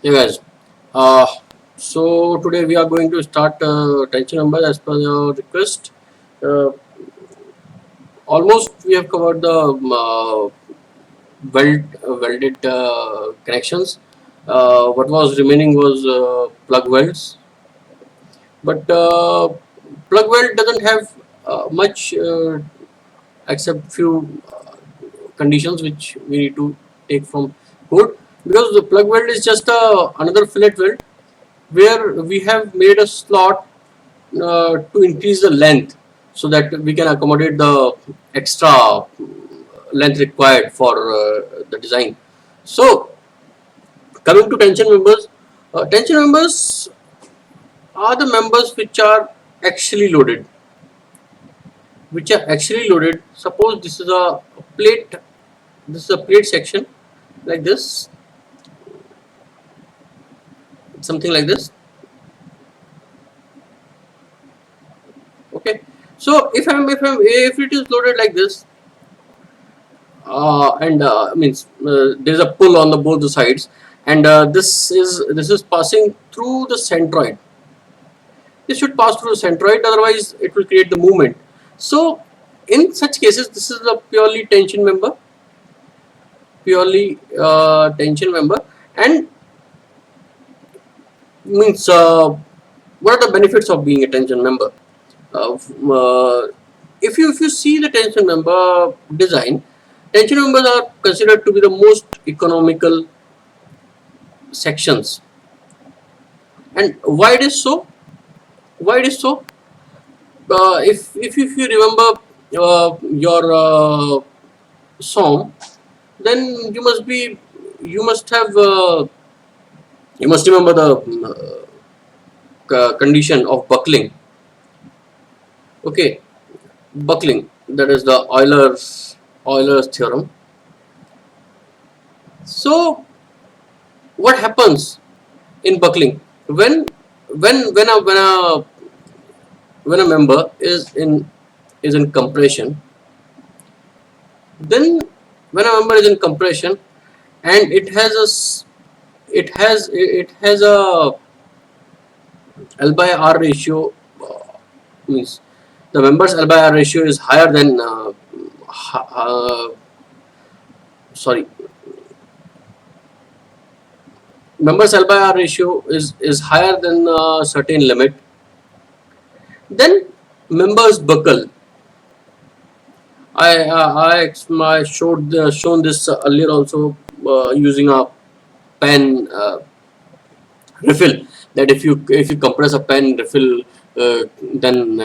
Hey guys, uh, so today we are going to start tension numbers as per your request. Uh, Almost we have covered the welded connections. What was remaining was plug welds, but plug weld doesn't have much except few conditions which we need to take from code, because the plug weld is just another fillet weld where we have made a slot to increase the length so that we can accommodate the extra length required for the design. So coming to tension members are the members which are actually loaded. Suppose this is a plate. This is a plate section like this, something like this. Okay. So if it is loaded like this, and means there's a pull on the both the sides, and this is passing through the centroid. This should pass through the centroid, otherwise it will create the movement. So in such cases, this is a purely tension member. And means what are the benefits of being a tension member? uh, uh, if you see the tension member design, tension members are considered to be the most economical sections. And why it is so? Why it is so? If you remember your song, then you must have you must remember the condition of buckling. Okay, buckling, that is the Euler's theorem. So what happens in buckling when when a member is in compression? Then when a member is in compression and it has a L by R ratio, means the member's L by R ratio is higher than sorry, members L by R ratio is higher than a certain limit. Then members buckle. I shown this earlier also, using a pen refill. That if you compress a pen refill, then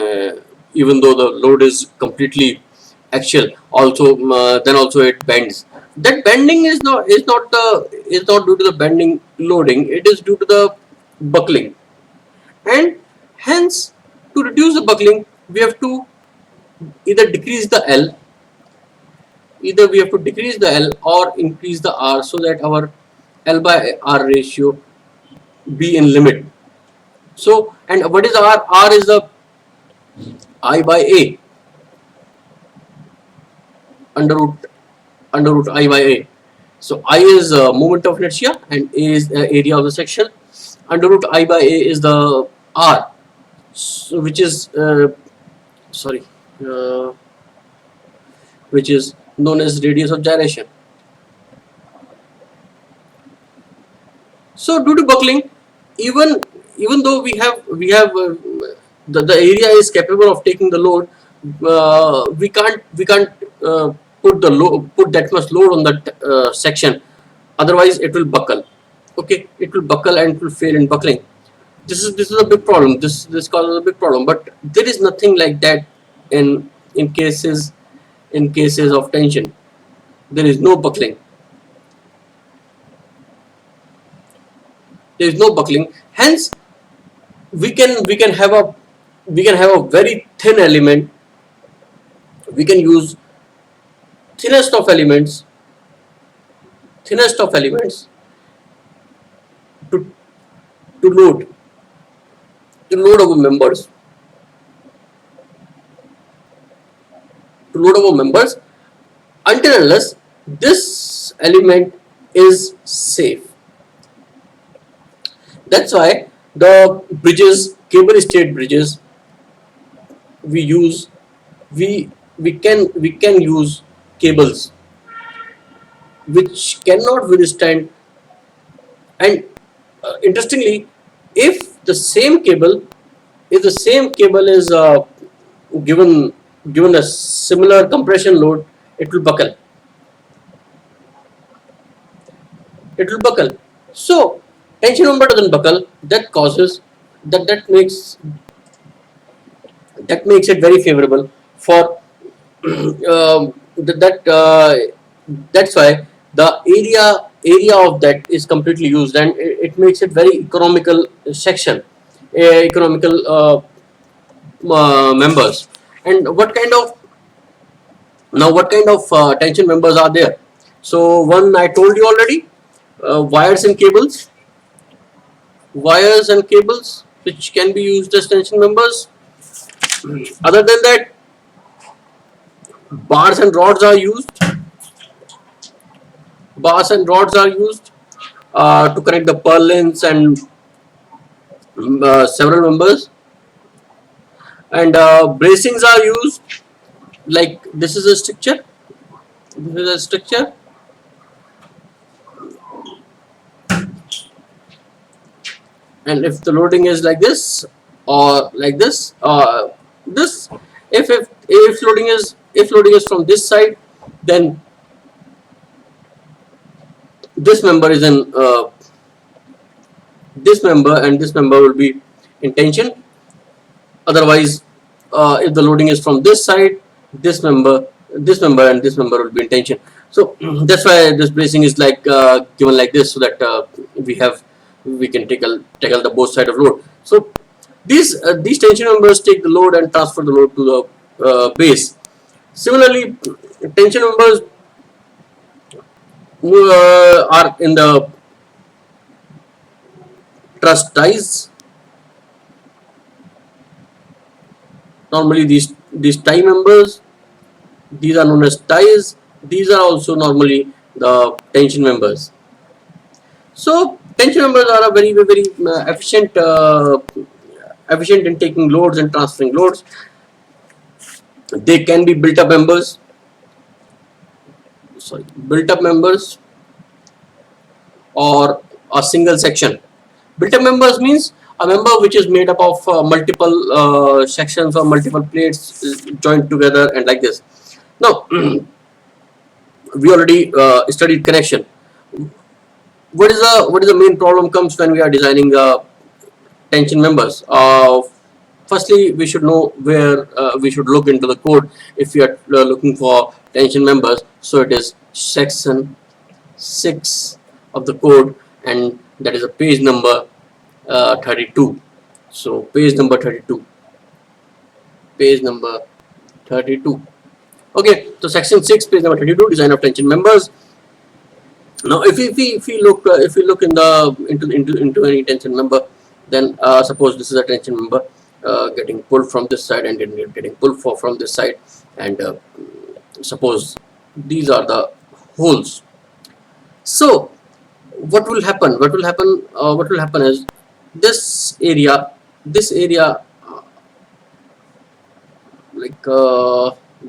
even though the load is completely axial, also then also it bends. That bending is not due to the bending loading. It is due to the buckling. And hence, to reduce the buckling, we have to either decrease the L, either we have to decrease the L or increase the R, so that our L by R ratio be in limit. So, and what is R? R is the I by A, under root I by A. So I is moment of inertia and A is the area of the section. Under root I by A is the R, so which is sorry, uh, which is known as radius of gyration. So due to buckling, even though we have the area is capable of taking the load, we can't put that much load on that section, otherwise it will buckle. Okay, it will buckle and it will fail in buckling. This is a big problem. This causes a big problem. But there is nothing like that in cases of tension. There is no buckling. There is no buckling. Hence, we can have a very thin element. We can use thinnest of elements thinnest of elements to to load our members, until unless this element is safe. That's why the bridges, cable stayed bridges, we use, we can use cables which cannot withstand. And interestingly, if the same cable, if the same cable is given given a similar compression load, it will buckle. It will buckle. So tension member doesn't buckle. That causes that makes it very favorable for that. That's why the area of that is completely used, and it makes it very economical section, economical members. And what kind of tension members are there? So one I told you already, wires and cables, which can be used as tension members. Other than that, bars and rods are used. Bars and rods are used to connect the purlins and several members. And bracings are used. Like this is a structure. This is a structure. And if the loading is like this or like this, this, if loading is from this side, then this member is in this member, and this member will be in tension. Otherwise, if the loading is from this side, this member, and this member will be in tension. So that's why this bracing is like given like this, so that we can tackle the both side of load. So these tension members take the load and transfer the load to the base. Similarly, tension members are in the truss ties. Normally these tie members, these are known as ties. These are also normally the tension members. So tension members are a very efficient in taking loads and transferring loads. They can be built up members. Or a single section. Built up members means a member which is made up of multiple sections or multiple plates joined together and like this. Now we already studied connection. What is the main problem comes when we are designing tension members? Firstly, we should know where we should look into the code if we are looking for tension members. So it is section 6 of the code, and that is a page number 32. So page number 32. Okay, so section 6, page number 32, design of tension members. Now, if we look into any tension member, then suppose this is a tension member getting pulled from this side and getting pulled from this side, and suppose these are the holes. So what will happen? What will happen is this area, like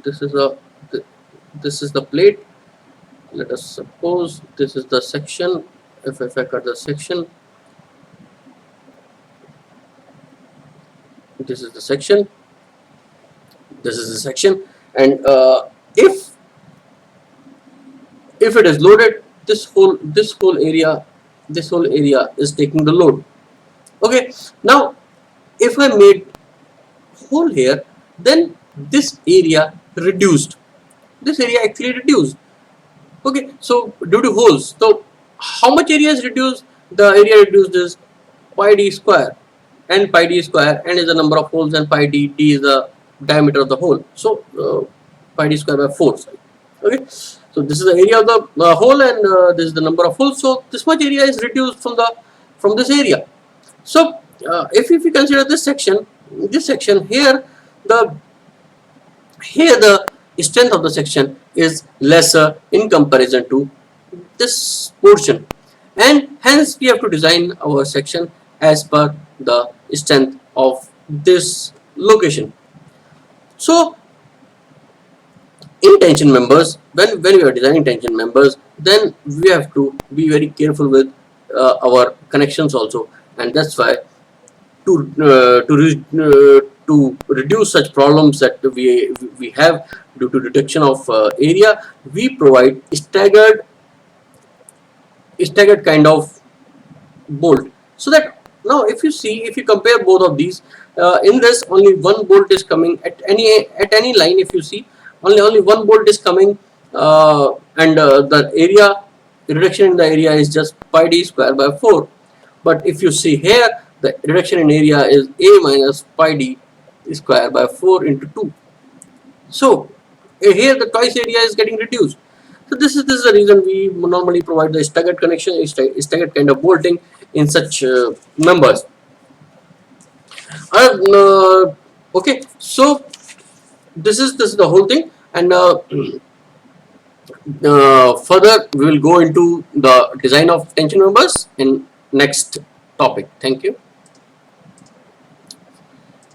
this is the plate. Let us suppose this is the section. If I cut the section, this is the section, and if it is loaded, this whole area is taking the load. Okay, now if I made hole here, then this area reduced. This area actually reduced. Okay, so due to holes, so how much area is reduced? The area reduced is pi d square, and pi d square, n is the number of holes, and pi d is the diameter of the hole. So pi d square by 4. Okay, so this is the area of the hole, and this is the number of holes. So this much area is reduced from this area. So if we consider this section here, the strength of the section is lesser in comparison to this portion, and hence we have to design our section as per the strength of this location. So in tension members, when we are designing tension members, then we have to be very careful with our connections also, and that's why to reduce such problems that we have due to reduction of area, we provide staggered kind of bolt, so that now if you see, if you compare both of these, in this only one bolt is coming at any line. If you see, only one bolt is coming, and the area reduction in the area is just pi d square by 4. But if you see here, the reduction in area is a minus pi d square by 4 into 2. So here the twice area is getting reduced. So this is the reason we normally provide the staggered connection, staggered kind of bolting in such members. Okay, so this is the whole thing, and further we will go into the design of tension members in next topic. Thank you.